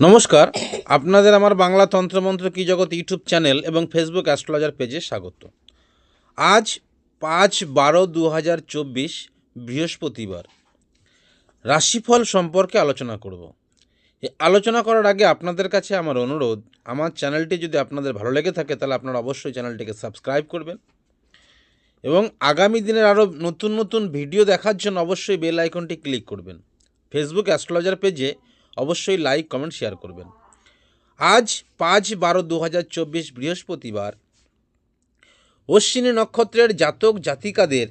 নমস্কার, আপনাদের আমার বাংলা তন্ত্রমন্ত্র কি জগৎ ইউটিউব চ্যানেল এবং ফেসবুক অ্যাস্ট্রোলজার পেজে স্বাগত। আজ 5/12/2024 বৃহস্পতিবার রাশিফল সম্পর্কে আলোচনা করব। এই আলোচনা করার আগে আপনাদের কাছে আমার অনুরোধ, আমার চ্যানেলটি যদি আপনাদের ভালো লেগে থাকে তাহলে আপনারা অবশ্যই চ্যানেলটিকে সাবস্ক্রাইব করবেন এবং আগামী দিনের আরও নতুন নতুন ভিডিও দেখার জন্য অবশ্যই বেল আইকনটি ক্লিক করবেন। ফেসবুক অ্যাস্ট্রোলজার পেজে অবশ্যই লাইক কমেন্ট শেয়ার করবেন। আজ 5/12/2024 বৃহস্পতিবার অশ্বিনী নক্ষত্রের জাতক জাতিকাদের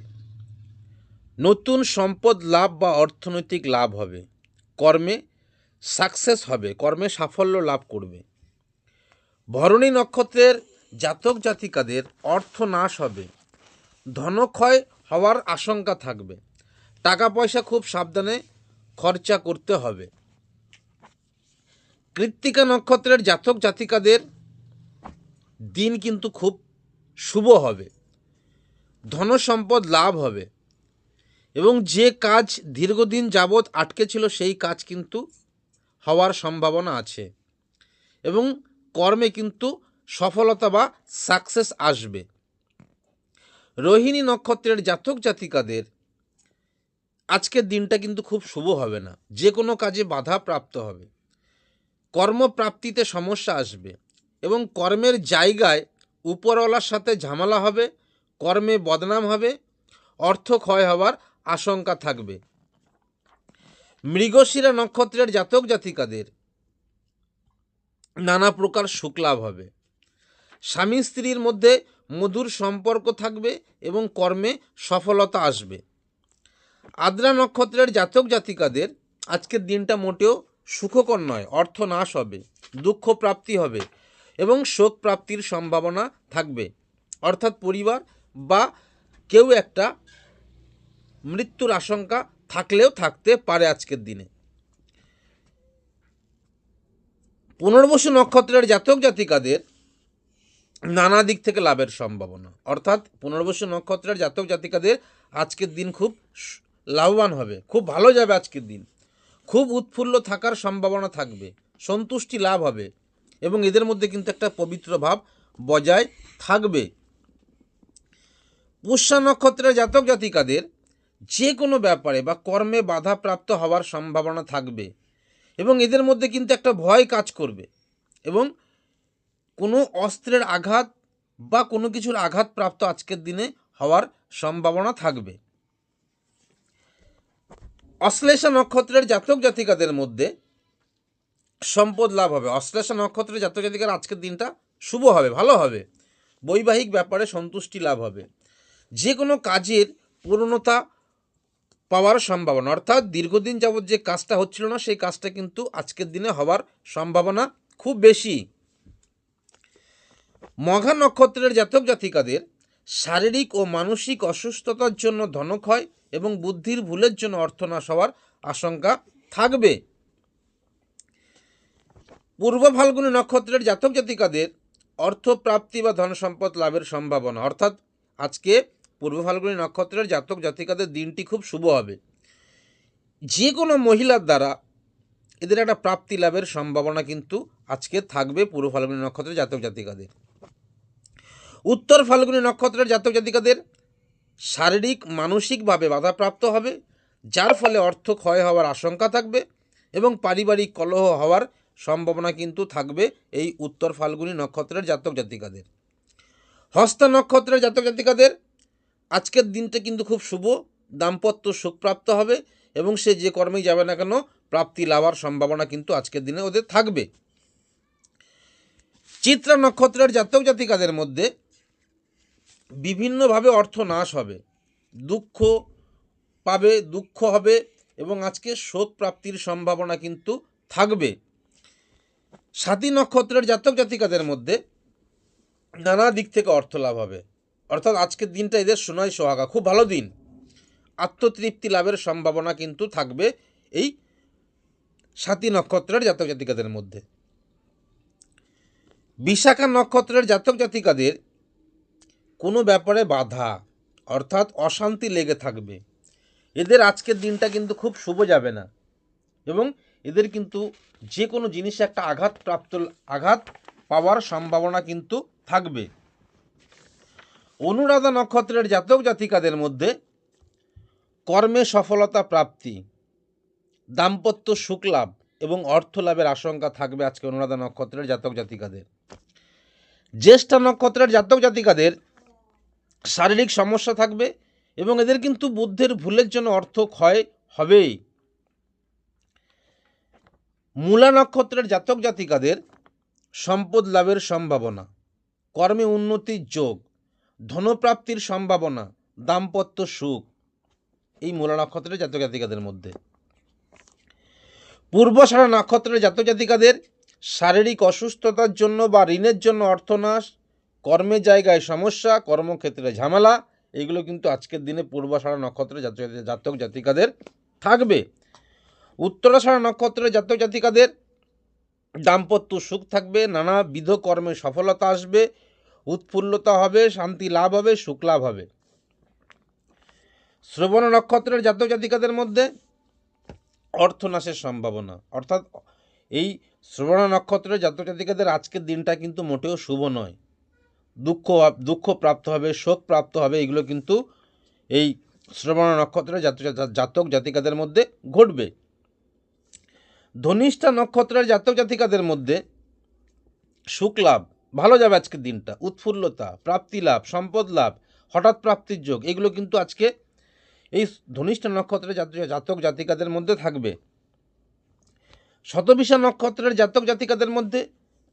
নতুন সম্পদ লাভ বা অর্থনৈতিক লাভ হবে, কর্মে সাকসেস হবে, কর্মে সাফল্য লাভ করবে। ভরণী নক্ষত্রের জাতক জাতিকাদের অর্থ নাশ হবে, ধনক্ষয় হওয়ার আশঙ্কা থাকবে, টাকা পয়সা খুব সাবধানে খরচা করতে হবে। কৃত্তিকা নক্ষত্রের জাতক জাতিকাদের দিন কিন্তু খুব শুভ হবে, ধনসম্পদ লাভ হবে এবং যে কাজ দীর্ঘদিন যাবৎ আটকে ছিল সেই কাজ কিন্তু হওয়ার সম্ভাবনা আছে এবং কর্মে কিন্তু সফলতা বা সাকসেস আসবে। রোহিণী নক্ষত্রের জাতক জাতিকাদের আজকের দিনটা কিন্তু খুব শুভ হবে না, যে কোনো কাজে বাধা প্রাপ্ত হবে, কর্মপ্রাপ্তিতে সমস্যা আসবে এবং কর্মের জায়গায় উপরওয়ালার সাথে ঝামেলা হবে, কর্মে বদনাম হবে, অর্থ ক্ষয় হওয়ার আশঙ্কা থাকবে। মৃগশিরা নক্ষত্রের জাতক জাতিকাদের নানা প্রকার সুখ লাভ হবে, স্বামী স্ত্রীর মধ্যে মধুর সম্পর্ক থাকবে এবং কর্মে সফলতা আসবে। আদ্রা নক্ষত্রের জাতক জাতিকাদের আজকের দিনটা মোটেও সুখকর নয়, অর্থ নাশ হবে, দুঃখ প্রাপ্তি হবে এবং শোক প্রাপ্তির সম্ভাবনা থাকবে, অর্থাৎ পরিবার বা কেউ একটা মৃত্যুর আশঙ্কা থাকলেও থাকতে পারে আজকের দিনে। পুনর্বসু নক্ষত্রের জাতক জাতিকাদের নানা দিক থেকে লাভের সম্ভাবনা, অর্থাৎ পুনর্বসু নক্ষত্রের জাতক জাতিকাদের আজকের দিন খুব লাভবান হবে, খুব ভালো যাবে আজকের দিন, খুব উৎফুল্ল থাকার সম্ভাবনা থাকবে, সন্তুষ্টি লাভ হবে এবং এদের মধ্যে কিন্তু একটা পবিত্র ভাব বজায় থাকবে। পুষ্যা নক্ষত্রের জাতক জাতিকাদের যে কোনো ব্যাপারে বা কর্মে বাধাপ্রাপ্ত হওয়ার সম্ভাবনা থাকবে এবং এদের মধ্যে কিন্তু একটা ভয় কাজ করবে এবং কোনো অস্ত্রের আঘাত বা কোনো কিছুর আঘাতপ্রাপ্ত আজকের দিনে হওয়ার সম্ভাবনা থাকবে। অশ্লেষা নক্ষত্রের জাতক জাতিকাদের মধ্যে সম্পদ লাভ হবে, অশ্লেষা নক্ষত্রের জাতক জাতিকার আজকের দিনটা শুভ হবে, ভালো হবে, বৈবাহিক ব্যাপারে সন্তুষ্টি লাভ হবে, যে কোনো কাজের পূর্ণতা পাওয়ার সম্ভাবনা, অর্থাৎ দীর্ঘদিন যাবৎ যে কাজটা হচ্ছিল না সেই কাজটা কিন্তু আজকের দিনে হওয়ার সম্ভাবনা খুব বেশি। মঘা নক্ষত্রের জাতক জাতিকাদের শারীরিক ও মানসিক অসুস্থতার জন্য ধনক্ষয় এবং বুদ্ধির ভুলের জন্য অর্থনাশ হওয়ার আশঙ্কা থাকবে। পূর্ব ফাল্গুনী নক্ষত্রের জাতক জাতিকাদের অর্থপ্রাপ্তি বা ধনসম্পদ লাভের সম্ভাবনা, অর্থাৎ আজকে পূর্ব ফাল্গুনী নক্ষত্রের জাতক জাতিকাদের দিনটি খুব শুভ হবে, যে কোনো মহিলার দ্বারা এদের একটা প্রাপ্তি লাভের সম্ভাবনা কিন্তু আজকে থাকবে পূর্ব ফাল্গুনী নক্ষত্রের জাতক জাতিকাদের। উত্তর ফাল্গুনী নক্ষত্রের জাতক জাতিকাদের শারীরিক মানসিকভাবে বাধাপ্রাপ্ত হবে, যার ফলে অর্থ ক্ষয় হওয়ার আশঙ্কা থাকবে এবং পারিবারিক কলহ হওয়ার সম্ভাবনা কিন্তু থাকবে এই উত্তর ফাল্গুনী নক্ষত্রের জাতক জাতিকাদের। হস্তা নক্ষত্রের জাতক জাতিকাদের আজকের দিনটা কিন্তু খুব শুভ, দাম্পত্য সুখপ্রাপ্ত হবে এবং সে যে কর্মেই যাবে না কেন প্রাপ্তি লাভার সম্ভাবনা কিন্তু আজকের দিনে ওদের থাকবে। চিত্রা নক্ষত্রের জাতক জাতিকাদের মধ্যে বিভিন্নভাবে অর্থ নাশ হবে, দুঃখ পাবে, দুঃখ হবে এবং আজকে শোক প্রাপ্তির সম্ভাবনা কিন্তু থাকবে। স্বাতী নক্ষত্রের জাতক জাতিকাদের মধ্যে নানা দিক থেকে অর্থ লাভ হবে, অর্থাৎ আজকের দিনটা এদের সোনায় সোহাগা, খুব ভালো দিন, আত্মতৃপ্তি লাভের সম্ভাবনা কিন্তু থাকবে এই স্বাতী নক্ষত্রের জাতক জাতিকাদের মধ্যে। বিশাখা নক্ষত্রের জাতক জাতিকাদের কোনো ব্যাপারে বাধা অর্থাৎ অশান্তি লেগে থাকবে, এদের আজকের দিনটা কিন্তু খুব শুভ যাবে না এবং এদের কিন্তু যে কোনো জিনিসে একটা আঘাত পাওয়ার সম্ভাবনা কিন্তু থাকবে। অনুরাধা নক্ষত্রের জাতক জাতিকাদের মধ্যে কর্মে সফলতা প্রাপ্তি, দাম্পত্য সুখ লাভ এবং অর্থ লাভের আশঙ্কা থাকবে আজকে অনুরাধা নক্ষত্রের জাতক জাতিকাদের। জ্যেষ্ঠা নক্ষত্রের জাতক জাতিকাদের শারীরিক সমস্যা থাকবে এবং এদের কিন্তু বুদ্ধির ভুলের জন্য অর্থ ক্ষয় হবেই। মূলা নক্ষত্রের জাতক জাতিকাদের সম্পদ লাভের সম্ভাবনা, কর্মে উন্নতির যোগ, ধনপ্রাপ্তির সম্ভাবনা, দাম্পত্য সুখ এই মূলা নক্ষত্রের জাতক জাতিকাদের মধ্যে। পূর্বষাঢ়া নক্ষত্রের জাতক জাতিকাদের শারীরিক অসুস্থতার জন্য বা ঋণের জন্য অর্থনাশ, কর্মের জায়গায় সমস্যা, কর্মক্ষেত্রে ঝামেলা, এগুলো কিন্তু আজকের দিনে পূর্বষাঢ়া নক্ষত্রের জাতক জাতিকাদের থাকবে। উত্তরাষাঢ়া নক্ষত্রের জাতক জাতিকাদের দাম্পত্য সুখ থাকবে, নানাবিধ কর্মে সফলতা আসবে, উৎফুল্লতা হবে, শান্তি লাভ হবে, সুখ লাভ হবে। শ্রবণ নক্ষত্রের জাতক জাতিকাদের মধ্যে অর্থনাশের সম্ভাবনা, অর্থাৎ এই শ্রবণ নক্ষত্রের জাতক জাতিকাদের আজকের দিনটা কিন্তু মোটেও শুভ নয়। দুঃখ প্রাপ্ত হবে, শোক প্রাপ্ত হবে, এগুলো কিন্তু এই শ্রবণ নক্ষত্রের জাতক জাতিকাদের মধ্যে ঘটবে। ধনিষ্ঠা নক্ষত্রের জাতক জাতিকাদের মধ্যে সুখ লাভ, ভালো যাবে আজকের দিনটা, উৎফুল্লতা, প্রাপ্তি লাভ, সম্পদ লাভ, হঠাৎ প্রাপ্তির যোগ, এগুলো কিন্তু আজকে এই ধনিষ্ঠা নক্ষত্রের জাতক জাতিকাদের মধ্যে থাকবে। শতবিশা নক্ষত্রের জাতক জাতিকাদের মধ্যে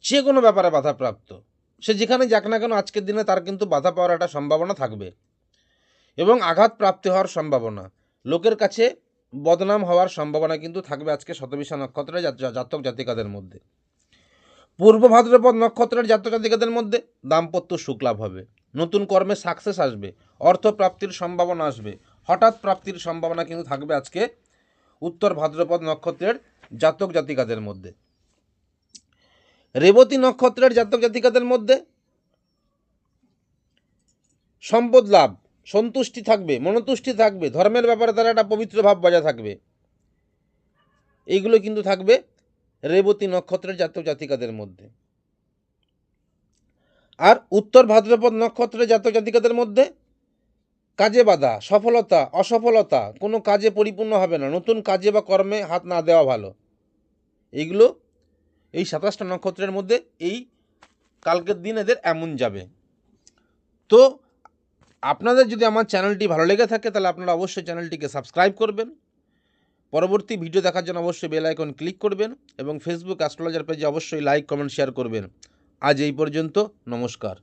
যে কোনো ব্যাপারে বাধাপ্রাপ্ত, সে যেখানে যাক না কেন আজকের দিনে তার কিন্তু বাধা পাওয়ার একটা সম্ভাবনা থাকবে এবং আঘাত প্রাপ্তি হওয়ার সম্ভাবনা, লোকের কাছে বদনাম হওয়ার সম্ভাবনা কিন্তু থাকবে আজকে শতবিশা নক্ষত্রের জাতক জাতিকাদের মধ্যে। পূর্ব ভাদ্রপদ নক্ষত্রের জাতক জাতিকাদের মধ্যে দাম্পত্য সুখ লাভ হবে, নতুন কর্মে সাকসেস আসবে, অর্থ প্রাপ্তির সম্ভাবনা আসবে, হঠাৎ প্রাপ্তির সম্ভাবনা কিন্তু থাকবে আজকে উত্তর ভাদ্রপদ নক্ষত্রের জাতক জাতিকাদের মধ্যে। রেবতী নক্ষত্রের জাতক জাতিকাদের মধ্যে সম্পদ লাভ, সন্তুষ্টি থাকবে, মনোতুষ্টি থাকবে, ধর্মের ব্যাপারে তারা একটা পবিত্র ভাব বজায় থাকবে, এইগুলো কিন্তু থাকবে রেবতী নক্ষত্রের জাতক জাতিকাদের মধ্যে। আর উত্তর ভাদ্রপদ নক্ষত্রের জাতক জাতিকাদের মধ্যে কাজে বাধা, সফলতা, অসফলতা, কোনো কাজে পরিপূর্ণ হবে না, নতুন কাজে বা কর্মে হাত না দেওয়া ভালো, এইগুলো এই 27টা নক্ষত্রের মধ্যে এই কালকের দিন এদের এমন যাবে। তো আপনাদের যদি আমার চ্যানেলটি ভালো লেগে থাকে তাহলে আপনারা অবশ্যই চ্যানেলটিকে সাবস্ক্রাইব করবেন, পরবর্তী ভিডিও দেখার জন্য অবশ্যই বেল আইকন ক্লিক করবেন এবং ফেসবুক অ্যাস্ট্রোলজার পেজে অবশ্যই লাইক, কমেন্ট, শেয়ার করবেন। আজ এই পর্যন্ত, নমস্কার।